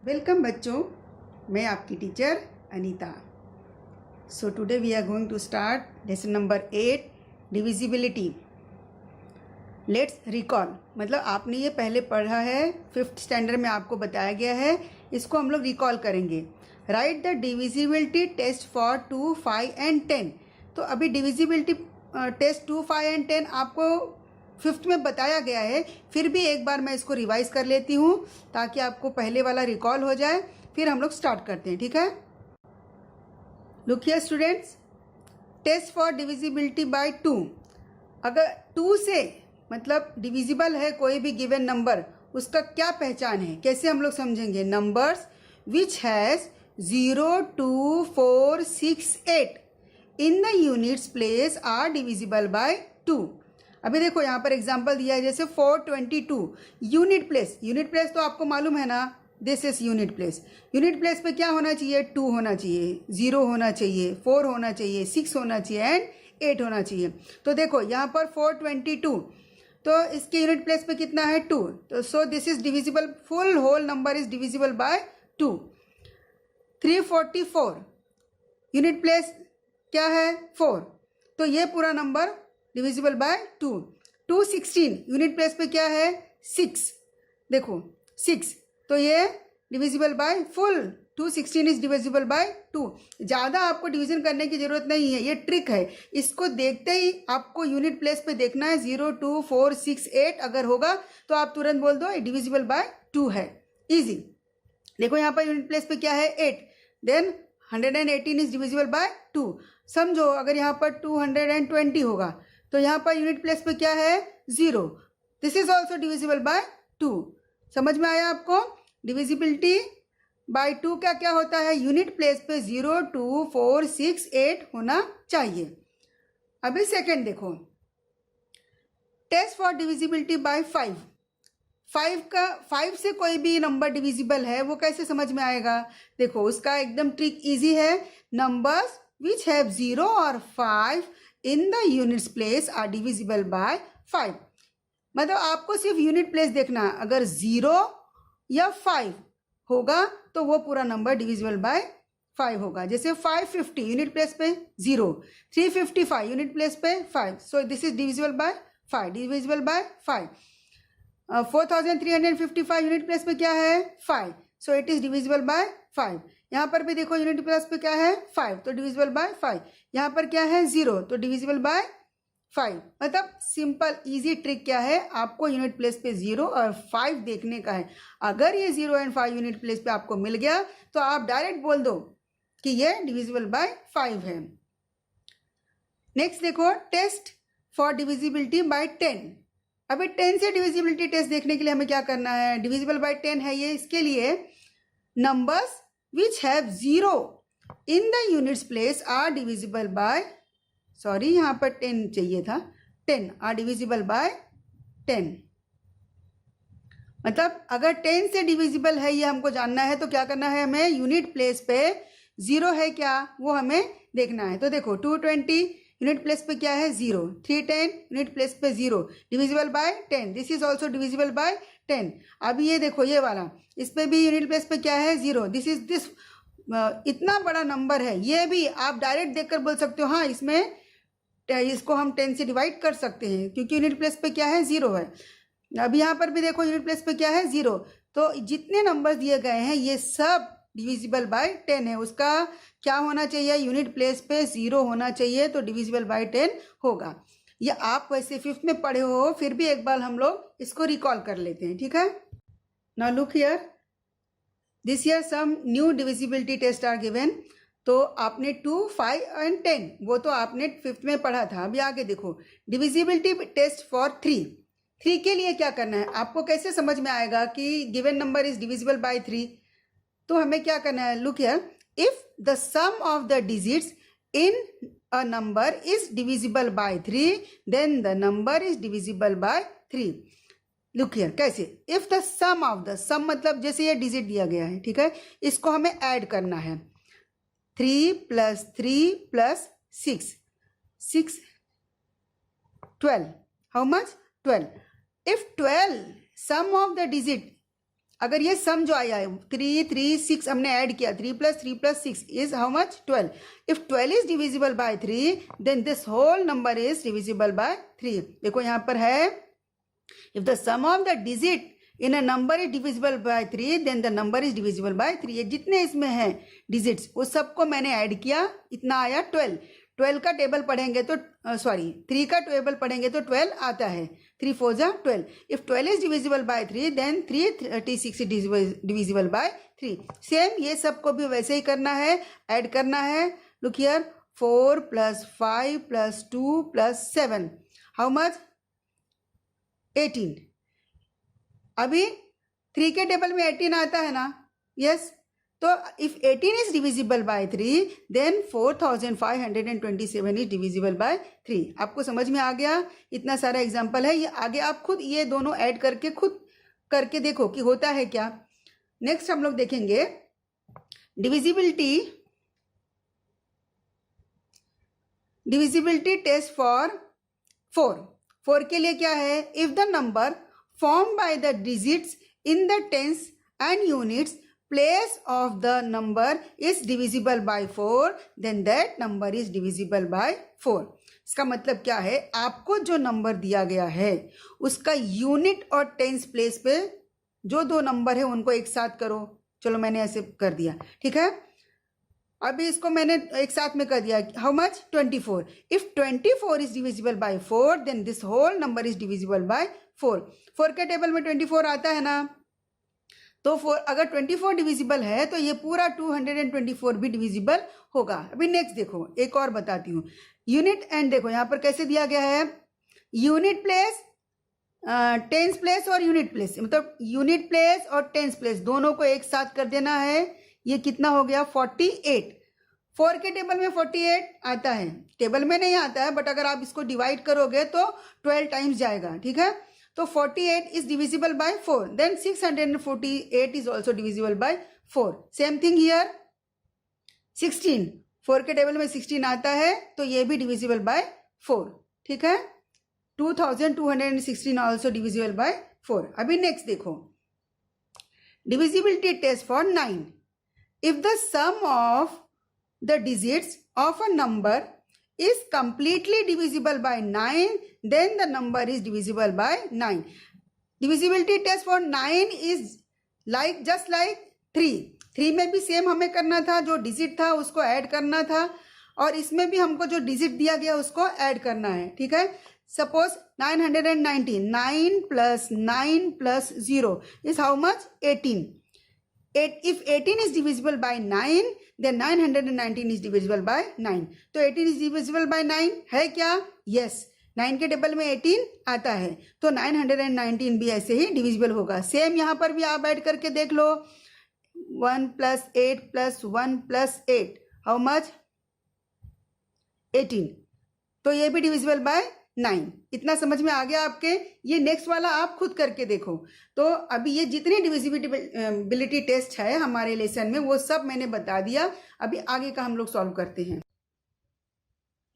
Welcome बच्चों, मैं आपकी teacher Anita. So today we are going to start lesson number 8, divisibility. Let's recall, मतलब आपने ये पहले पढ़ा है, 5th स्टैंडर्ड में आपको बताया गया है। इसको हम लोग रिकॉल करेंगे। Write the divisibility test for 2, 5 and 10। तो अभी डिविजिबिलिटी टेस्ट 2, 5 एंड 10 आपको 5th में बताया गया है। फिर भी एक बार मैं इसको रिवाइज कर लेती हूँ ताकि आपको पहले वाला रिकॉल हो जाए। फिर हम लोग स्टार्ट करते हैं, ठीक है। Look here students, test for divisibility by 2। अगर 2 से मतलब डिविजिबल है कोई भी गिवन नंबर, उसका क्या पहचान है, कैसे हम लोग समझेंगे? Numbers which has 0, 2, 4, 6, 8 in the units place are divisible by 2। अभी देखो यहाँ पर एग्जांपल दिया है, जैसे 422 यूनिट प्लेस। यूनिट प्लेस तो आपको मालूम है ना, this is unit place. Unit place पे क्या होना चाहिए? 2 होना चाहिए, 0 होना चाहिए, 4 होना चाहिए, 6 होना चाहिए एंड 8 होना चाहिए। तो देखो यहाँ पर 422, तो इसके यूनिट प्लेस पे कितना है? 2। तो so this is divisible, full whole number is divisible by 2। 344 unit place क्या है? 4। तो ये पूरा number divisible by 2। 216 unit place पे क्या है? 6। देखो 6, तो ये divisible by full. 216 is divisible by 2। ज़्यादा आपको डिवीजन करने की जरूरत नहीं है, ये ट्रिक है। इसको देखते ही आपको यूनिट प्लेस पे देखना है। 0, 2, 4, 6, 8 अगर होगा तो आप तुरंत बोल दो डिविजिबल बाय 2 है। इजी। देखो यहाँ पर यूनिट प्लेस पे क्या है? 8। Then 118 is divisible by 2। समझो अगर यहाँ पर 220 होगा तो यहाँ पर यूनिट प्लेस पे क्या है? 0। This is also divisible by 2। समझ में आया आपको? डिविजिबिलिटी बाय 2 का क्या होता है? यूनिट प्लेस पे 0, 2, 4, 6, 8 होना चाहिए। अभी सेकंड देखो, टेस्ट फॉर डिविजिबिलिटी बाय 5। 5 से कोई भी नंबर डिविजिबल है वो कैसे समझ में आएगा? देखो उसका एकदम ट्रिक इजी है। नंबर्स विच हैव 0 और 5 in the units place are divisible by 5। मतलब आपको सिर्फ यूनिट प्लेस देखना है। अगर 0 या 5 होगा तो वो पूरा नंबर डिविजिबल बाय 5 होगा। जैसे 550 यूनिट प्लेस पे 0, 355 यूनिट प्लेस पे 5, सो this is divisible by 5, divisible by 5। 4355 unit place पे क्या है? 5, so it is divisible by 5। यहाँ पर भी देखो यूनिट प्लेस पे क्या है? 5, तो डिविजिबल बाय 5। यहाँ पर क्या है? 0, तो डिविजिबल बाय 5। मतलब सिंपल इजी ट्रिक क्या है, आपको यूनिट प्लेस पे 0 और 5 देखने का है। अगर ये 0 एंड 5 यूनिट प्लेस पे आपको मिल गया तो आप डायरेक्ट बोल दो कि ये डिविजिबल बाय 5 है। नेक्स्ट देखो, टेस्ट फॉर डिविजिबिलिटी बाय 10। अभी 10 से डिविजिबिलिटी टेस्ट देखने के लिए हमें क्या करना है? डिविजिबल बाय 10 है ये, इसके लिए numbers which have 0 in the units place are divisible by, sorry यहाँ पर 10 चाहिए था, 10 आर डिविजिबल बाय 10। मतलब अगर 10 से डिविजिबल है ये हमको जानना है तो क्या करना है हमें? यूनिट प्लेस पे 0 है क्या वो हमें देखना है। तो देखो 220 यूनिट प्लेस पे क्या है? 0। 310 यूनिट प्लेस पे 0, divisible by 10, this is also divisible bye 10। अब ये देखो ये वाला, इस पे भी यूनिट प्लेस पे क्या है? 0, दिस इज दिस। इतना बड़ा नंबर है, ये भी आप डायरेक्ट देखकर बोल सकते हो हाँ इसमें इसको हम 10 से डिवाइड कर सकते हैं क्योंकि यूनिट प्लेस पे क्या है? 0 है। अब यहाँ पर भी देखो यूनिट प्लेस पे क्या है? 0। तो जितने नंबर दिए गए हैं ये सब डिविजिबल बाय 10 है। उसका क्या होना चाहिए? यूनिट प्लेस पे 0 होना चाहिए, तो डिविजिबल बाय 10 होगा। ये आप वैसे 5th में पढ़े हो, फिर भी एक बार हम लोग इसको रिकॉल कर लेते हैं, ठीक है। Now look here, this year some new divisibility test are given. तो आपने 2, 5 एंड 10 वो तो आपने 5th में पढ़ा था। अभी आगे देखो, डिविजिबिलिटी टेस्ट फॉर 3। 3 के लिए क्या करना है? आपको कैसे समझ में आएगा कि given number is divisible by 3? तो हमें क्या करना है? Look here, if the sum of the digits in a number is divisible by 3 then the number is divisible by 3। Look here कैसे? If the sum of the, sum मतलब जैसे ये digit दिया गया है, ठीक है, इसको हमें ऐड करना है। 3 + 3 + 6, 6, 12, how much? 12। If 12 sum of the digit अगर ये सम जो आया है 3 3 6 हमने ऐड किया 3 + 6 is how much 12. If 12 is divisible by 3 then this whole number is divisible by 3. देखो यहाँ पर है if the sum of the digit in a number is divisible by 3 then the number is divisible by 3. ये जितने इसमें हैं digits वो सबको मैंने ऐड किया, इतना आया 12. 12 का टेबल पढ़ेंगे तो 3 का टेबल पढ़ेंगे तो 12 आता है. 3 4 जा 12. If 12 is divisible by 3 then 336 is divisible by 3. Same ये सबको भी वैसे ही करना है, ऐड करना है. Look here 4 + 5 + 2 + 7 how much 18. अभी 3 के टेबल में 18 आता है ना. यस. तो if 18 is divisible by 3 then 4527 is divisible by 3. आपको समझ में आ गया. इतना सारा एग्जांपल है, ये आगे आप खुद ये दोनों ऐड करके खुद करके देखो कि होता है क्या. नेक्स्ट हम लोग देखेंगे डिविजिबिलिटी टेस्ट फॉर 4 के लिए क्या है. If the number formed by the digits in the tens and units place of the number is divisible by 4 then that number is divisible by 4. इसका मतलब क्या है, आपको जो नंबर दिया गया है उसका यूनिट और टेंस प्लेस पे जो दो नंबर है उनको एक साथ करो. चलो मैंने ऐसे कर दिया, ठीक है. अभी इसको मैंने एक साथ में कर दिया. How much 24. If 24 is divisible by 4 then this whole number is divisible by 4. 4 के टेबल में 24 आता है ना. तो 4 अगर 24 डिविजिबल है तो ये पूरा 224 भी डिविजिबल होगा. अभी नेक्स्ट देखो, एक और बताती हूँ. यूनिट एंड देखो यहाँ पर कैसे दिया गया है. यूनिट प्लेस, टेंस प्लेस और यूनिट प्लेस, मतलब यूनिट प्लेस और टेंस प्लेस दोनों को एक साथ कर देना है. ये कितना हो गया 48. 4 के टेबल में 48 आता है, टेबल में नहीं आता है बट अगर आप इसको डिवाइड करोगे तो 12 टाइम्स जाएगा, ठीक है. तो 48 is divisible by 4 then 648 is also divisible by 4. Same thing here 16. 4 के टेबल में 16 आता है तो ये भी डिविजिबल बाय 4, ठीक है. 2216 ऑल्सो डिविजिबल बाय 4. अभी नेक्स्ट देखो divisibility test for 9. If the sum of the digits of a number is completely divisible by 9, then the number is divisible by 9. Divisibility test for 9 is just like 3. 3 में भी same हमें करना था, जो digit था उसको add करना था और इसमें भी हमको जो डिजिट दिया गया उसको ऐड करना है, ठीक है. Suppose 919. 9 + 9 + 0 is how much 18. If 18 is divisible by 9 then 919 is divisible by 9. तो 18 is divisible by 9 है क्या. yes. 9 के टेबल में 18 आता है तो 919 भी ऐसे ही डिविजिबल होगा. सेम यहाँ पर भी आप ऐड करके देख लो. 1 + 8 + 1 + 8 हाउ मच 18. तो ये भी डिविजिबल बाय 9. इतना समझ में आ गया आपके. ये नेक्स्ट वाला आप खुद करके देखो. तो अभी ये जितने डिविजिबिलिटी टेस्ट है हमारे लेसन में वो सब मैंने बता दिया. अभी आगे का हम लोग सॉल्व करते हैं.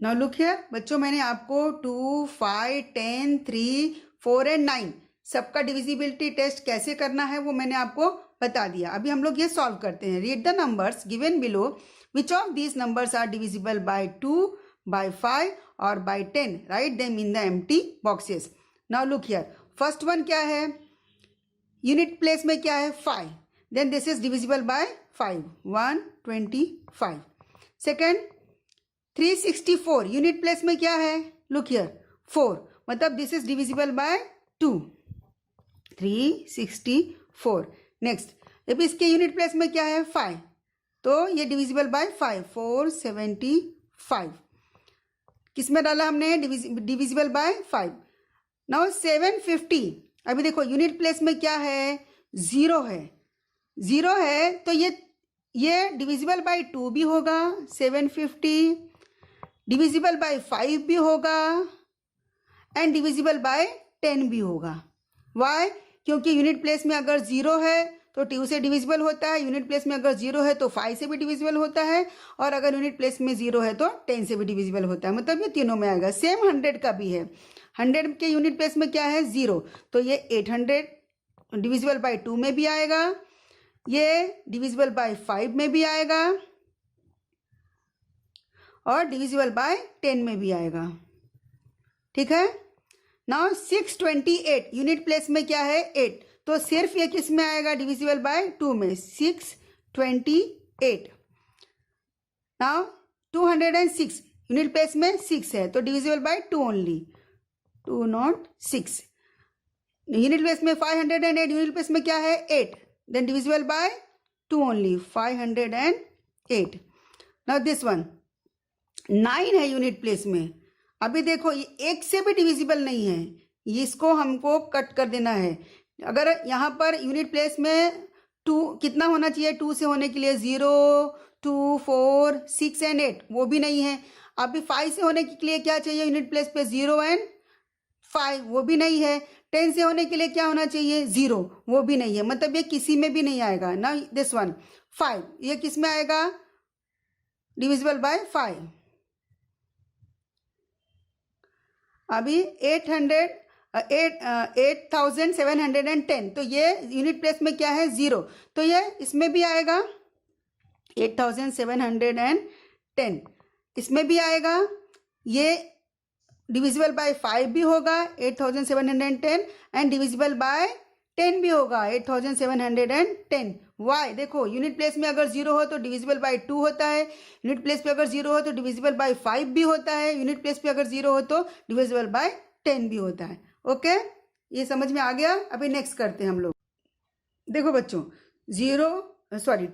नाउ लुक हियर बच्चों, मैंने आपको 2 5 10 3 4 एंड 9 सबका डिविजिबिलिटी टेस्ट कैसे करना है वो मैंने आपको बता दिया. अभी हम लोग ये सॉल्व करते हैं. Read the numbers given below. Which of these numbers are divisible by 2 by 5 or by 10. Write them in the empty boxes. Now look here. First one क्या है, यूनिट प्लेस में क्या है 5. Then this is divisible by 5. 125. Second 364. Unit place में क्या है, look here 4. मतलब this is divisible by 2. 364. Next जब इसके यूनिट प्लेस में क्या है 5 तो ये डिविजिबल बाय 5. 475. किस में डाला हमने, डिविजिबल बाय 5. नाउ 750. अभी देखो यूनिट प्लेस में क्या है 0 है. 0 है तो ये डिविजिबल बाय 2 भी होगा. 750 डिविजिबल बाय 5 भी होगा एंड डिविजिबल बाय 10 भी होगा. वाई, क्योंकि यूनिट प्लेस में अगर 0 है तो 2 से डिविजिबल होता है. यूनिट प्लेस में अगर 0 है तो 5 से भी डिविजिबल होता है और अगर यूनिट प्लेस में 0 है तो 10 से भी डिविजिबल होता है. मतलब ये तीनों में आएगा. सेम 100 का भी है. 100 के यूनिट प्लेस में क्या है 0 तो ये 800 डिविजिबल बाय 2 में भी आएगा, ये डिविजिबल बाय 5 में भी आएगा और डिविजिबल बाय 10 में भी आएगा। ठीक है। नाउ 628 यूनिट प्लेस में क्या है 8, तो सिर्फ ये किस में आएगा डिविजिबल बाय 2 में 628। नाउ 206 यूनिट प्लेस में 6 है तो divisible by 2 only 2 not 6। Unit place में 508 यूनिट प्लेस में क्या है 8 then divisible by 2 only 508। Now this one 9 है यूनिट प्लेस में। अभी देखो ये 1 से भी डिविजिबल नहीं है, इसको हमको कट कर देना है। अगर यहाँ पर यूनिट प्लेस में 2 कितना होना चाहिए 2 से होने के लिए 0 2 4 6 एंड 8 वो भी नहीं है। अभी 5 से होने के लिए क्या चाहिए यूनिट प्लेस पे 0 एंड 5 वो भी नहीं है। 10 से होने के लिए क्या होना चाहिए 0 वो भी नहीं है, मतलब ये किसी में भी नहीं आएगा ना। दिस वन 5 ये किस में आएगा डिविजिबल बाय 5। अभी 8710 तो ये यूनिट प्लेस में क्या है 0 तो ये इसमें भी आएगा 8710 इसमें भी आएगा, ये डिविजिबल बाय 5 भी होगा 8710 एंड डिविजिबल बाय 10 भी होगा 8710। वाई देखो यूनिट प्लेस में अगर 0 हो तो डिविजिबल बाय 2 होता है, यूनिट प्लेस पे अगर 0 हो तो डिविजिबल बाय 5 भी होता है, यूनिट प्लेस पे अगर 0 हो तो डिविजिबल बाय 10 भी होता है। ओके ये समझ में आ गया। अभी नेक्स्ट करते हैं हम लोग। देखो बच्चों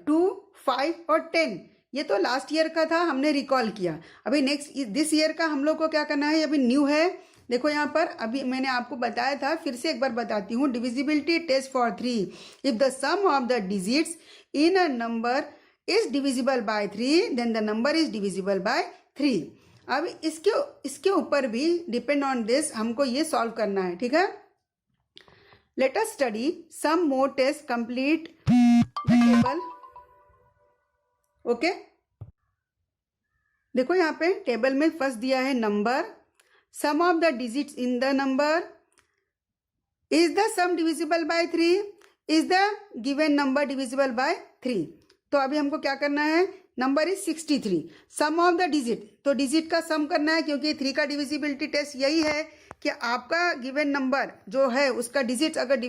2 5 और 10 ये तो लास्ट ईयर का था, हमने रिकॉल किया। अभी नेक्स्ट दिस ईयर का हम लोग को क्या करना है, अभी न्यू है। देखो यहाँ पर अभी मैंने आपको बताया था, फिर से एक बार बताती हूँ। Divisibility test for 3 if the sum of the digits in a number is divisible by 3 then the number is divisible by 3। अब इसके ऊपर भी डिपेंड ऑन दिस हमको ये सॉल्व करना है। ठीक है, let us study some more test complete the table. Okay देखो यहाँ पे टेबल में फर्स्ट दिया है number, sum of the digits in the number, is the sum divisible by 3, is the given number divisible by 3। तो अभी हमको क्या करना है, number is 63, sum of the digit, तो डिजिट का सम करना है क्योंकि 3 का डिविजिबिलिटी टेस्ट यही है कि आपका गिवन नंबर जो है उसका डिजिट अगर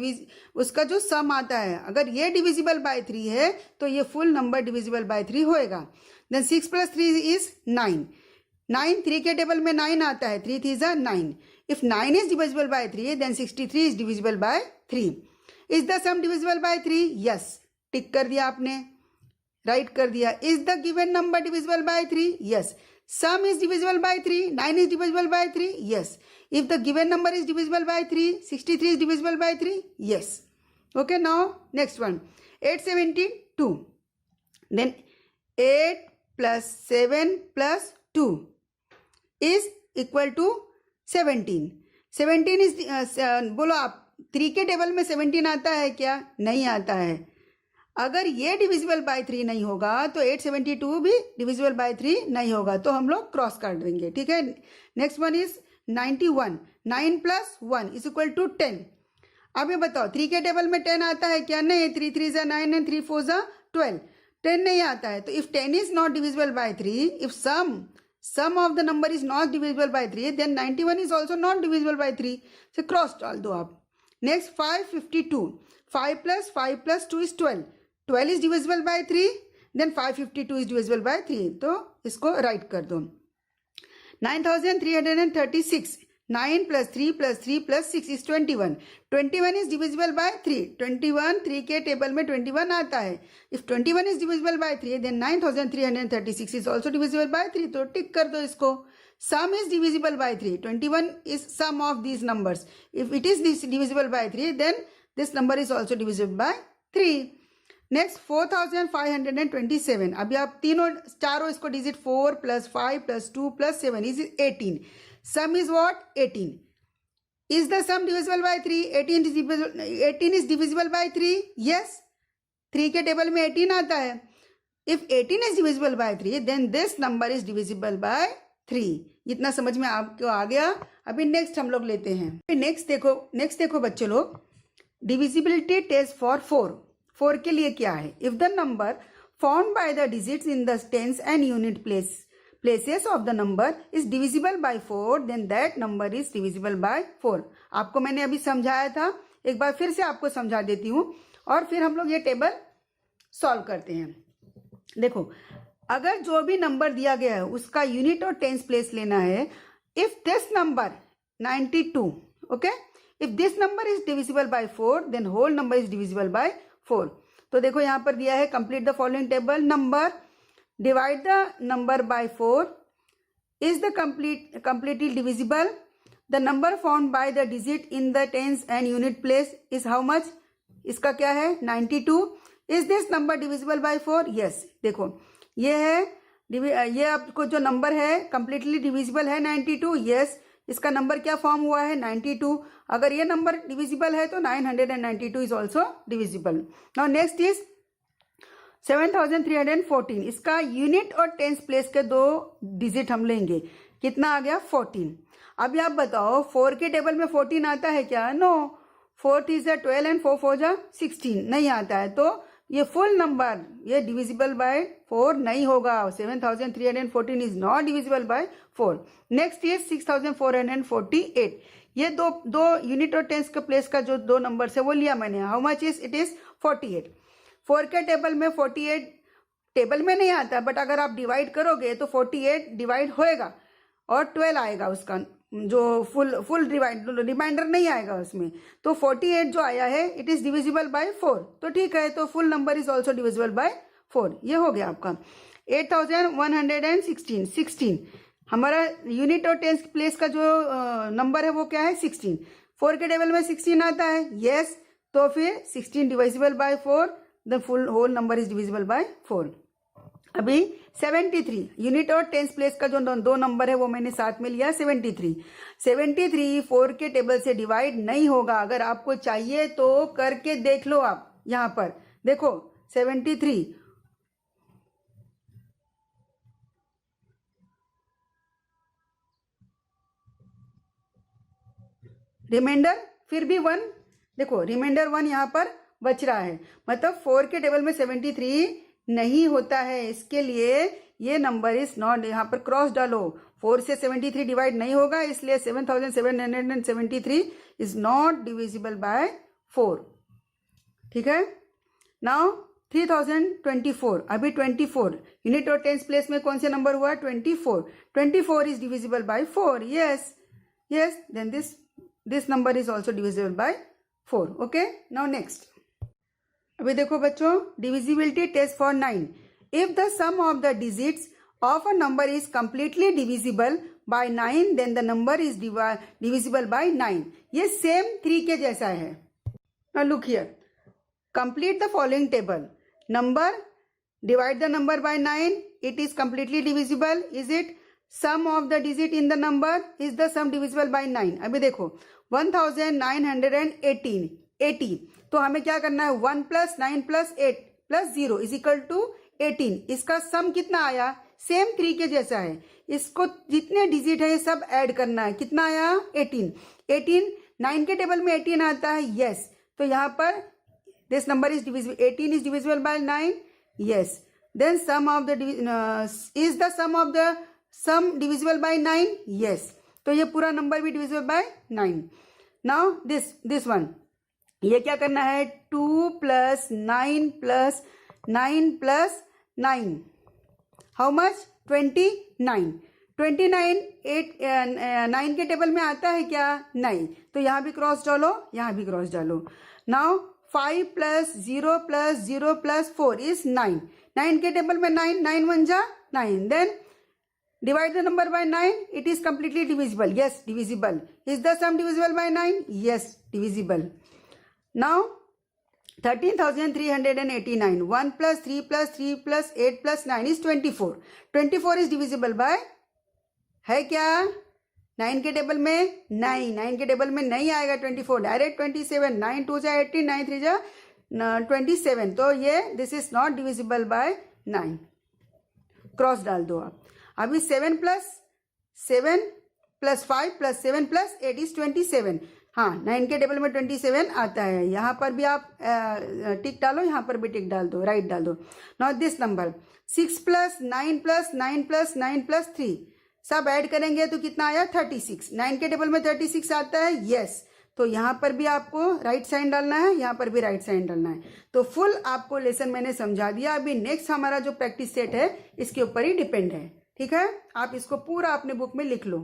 उसका जो सम आता है अगर ये डिविजिबल बाय 3 है तो ये फुल नंबर डिविजिबल बाय 3 होएगा। देन 6 + 3 इज 9, 3 के टेबल में 9 आता है, 3 3 = 9। If 9 is divisible by 3 then 63 is divisible by 3। Is the sum divisible by 3? Yes, tick कर दिया आपने, राइट कर दिया। Is the given number divisible by 3? Yes. Sum is divisible by 3, 9 is divisible by 3? Yes. If the given number is divisible by 3, 63 is divisible by 3? Yes. Okay, now next one. 872. Then 8 plus 7 plus 2 is equal to 17. 17 is, बोलो आप 3 के table में 17 आता है क्या? नहीं आता है। अगर ये डिविजिबल बाय 3 नहीं होगा तो 872 भी डिविजिबल बाय 3 नहीं होगा, तो हम लोग क्रॉस काट देंगे। ठीक है, next one is 91, 9 + 1 is equal to 10। अब ये बताओ 3 के टेबल में 10 आता है क्या? नहीं, 3 3 = 9 एंड 3 4 = 12, 10 नहीं आता है। तो if 10 is not divisible by 3, if sum of the number is not divisible by 3 then 91 is also not divisible by 3, से क्रॉस डाल दो आप। Next 552, 5 + 5 + 2 is 12, 12 is divisible by 3 then 552 is divisible by 3, तो इसको राइट कर दो। 9336, 9 + 3 + 3 + 6 is 21, 21 is divisible by 3, 21 3 के table में 21 आता है। If 21 is divisible by 3 then 9336 is also divisible by 3, तो टिक कर दो इसको। sum is divisible by 3, 21 is sum of these numbers, if it is divisible by 3 then this number is also divisible by 3। Next 4527, अभी आप चारों इसको digit 4 + 5 + 2 + 7 is 18। Sum is what? 18। Is the sum divisible by 3? 18 is divisible by 3? Yes, 3 के table में 18 आता है। If 18 is divisible by 3 then this number is divisible by 3। इतना समझ में आपको आ गया। अभी नेक्स्ट हम लोग लेते हैं। नेक्स्ट देखो बच्चे लोग, डिविजिबिलिटी टेस्ट फॉर 4 के लिए क्या है? If the number found by the digits in the tens and unit places of the number is divisible by 4, then that number is divisible by 4. आपको मैंने अभी समझाया था, एक बार फिर से आपको समझा देती हूँ और फिर हम लोग ये टेबल सॉल्व करते हैं। देखो, अगर जो भी नंबर दिया गया है उसका यूनिट और टेंस प्लेस लेना है। If this number 92, okay, if this number is divisible by 4 then whole number is divisible by 4। तो देखो यहाँ पर दिया है complete the following table. Number divide the number by 4 is the completely divisible. The number found by the digit in the tens and unit place is how much? इसका क्या है? 92. Is this number divisible by 4? Yes. देखो ये है, ये आपको जो number है completely divisible है 92. Yes. इसका नंबर क्या फॉर्म हुआ है? 92. अगर ये नंबर डिविजिबल है तो 992 is also divisible. Now next is 7314। इसका यूनिट और टेंस प्लेस के 2 डिजिट हम लेंगे। कितना आ गया? 14। अभी आप बताओ 4 के टेबल में 14 आता है क्या? नो। 4 3 जा 12 एंड 4 4 जा 16 नहीं आता है। तो ये फुल नंबर ये डिविजिबल बाय 4 नहीं होगा। 7314 is not divisible by 4। Next is 6448। ये दो यूनिट और टेंस के प्लेस का जो 2 नंबर है वो लिया मैंने। How much is it? Is 48। 4 के टेबल में 48 टेबल में नहीं आता, बट अगर आप डिवाइड करोगे तो 48 डिवाइड होएगा और 12 आएगा उसका जो फुल रिमाइंडर नहीं आएगा उसमें। तो 48 जो आया है इट इज डिविजिबल बाय 4। तो ठीक है, तो full number is also divisible by 4। ये हो गया आपका 8116। हमारा यूनिट और टेंस प्लेस का जो नंबर है वो क्या है? 16। 4 के टेबल में 16 आता है। यस। तो फिर 16 divisible by 4, the full whole number is divisible by 4। अभी 73 यूनिट और टेंस प्लेस का जो 2 नंबर है वो मैंने साथ में लिया। 73 4 के टेबल से डिवाइड नहीं होगा। अगर आपको चाहिए तो करके देख लो। आप यहां पर देखो 73 रिमाइंडर फिर भी 1, देखो रिमाइंडर 1 यहां पर बच रहा है। मतलब 4 के टेबल में 73 नहीं होता है। इसके लिए ये नंबर इज नॉट, यहाँ पर क्रॉस डालो। 4 से 73 डिवाइड नहीं होगा, इसलिए 7773 इज नॉट डिविजिबल बाय 4। ठीक है। नाउ 3024। अभी 24 यूनिट और टेंस प्लेस में कौन से नंबर हुआ? 24 is divisible by 4। Yes. Then this number is also divisible by 4। Okay. Now next, अभी देखो बच्चों, divisibility test for 9। If the sum of the digits of a number is completely divisible by 9 then the number is divisible by 9। ये same 3 के जैसा है। Now look here, complete the following table. Number divide the number by 9, it is completely divisible. Is it? Sum of the digit in the number is the sum divisible by 9। अभी देखो 1918 80। तो हमें क्या करना है? 1 + 9 + 8 + 0 इज इक्वल टू 18। इसका सम कितना आया? सेम 3 के जैसा है। इसको जितने डिजिट है ये सब ऐड करना है। कितना आया? 18। 9 के टेबल में 18 आता है। यस। तो यहाँ पर this number is divisible, 18 is divisible by 9। Yes. Then sum of the is the sum of the sum divisible by 9। Yes. तो ये पूरा नंबर भी divisible by 9। Now this one, ये क्या करना है? 2 + 9 + 9 + 9 हाउ मच? 29। 29 9 के टेबल में आता है क्या? नहीं। तो यहाँ भी क्रॉस डालो, यहाँ भी क्रॉस डालो। Now 5 + 0 + 0 + 4 is 9। 9 के टेबल में 9, 9 1 जा 9। Then divide the number by 9, it is completely divisible. Yes, divisible. Is the sum divisible by 9? Yes, divisible. Now 13389. 1 + 3 + 3 + 8 + 9 is 24. 24 is divisible by, है क्या? 9 के टेबल में नहीं, 9 के टेबल में नहीं आएगा 24, डायरेक्ट 27। 9 2 जा 18, 9 3 जा 27। तो ये this is not divisible by 9। Cross डाल दो आप। अभी 7 + 7 + 5 + 7 + 8 is 27। हाँ 9 के टेबल में 27 आता है, यहाँ पर भी आप टिक डालो, यहाँ पर भी टिक डाल दो, राइट डाल दो। Now this number 6 plus 9 plus 9 plus 9 plus 3 सब ऐड करेंगे तो कितना आया 36। 9 के टेबल में 36 आता है, यस। तो यहाँ पर भी आपको राइट साइन डालना है, यहाँ पर भी राइट साइन डालना है। तो फुल आपको लेसन मैंने समझा दिया। अभी नेक्स्ट हमारा जो प्रैक्टिस सेट है इसके ऊपर ही डिपेंड है, ठीक है। आप इसको पूरा अपने बुक में लिख लो।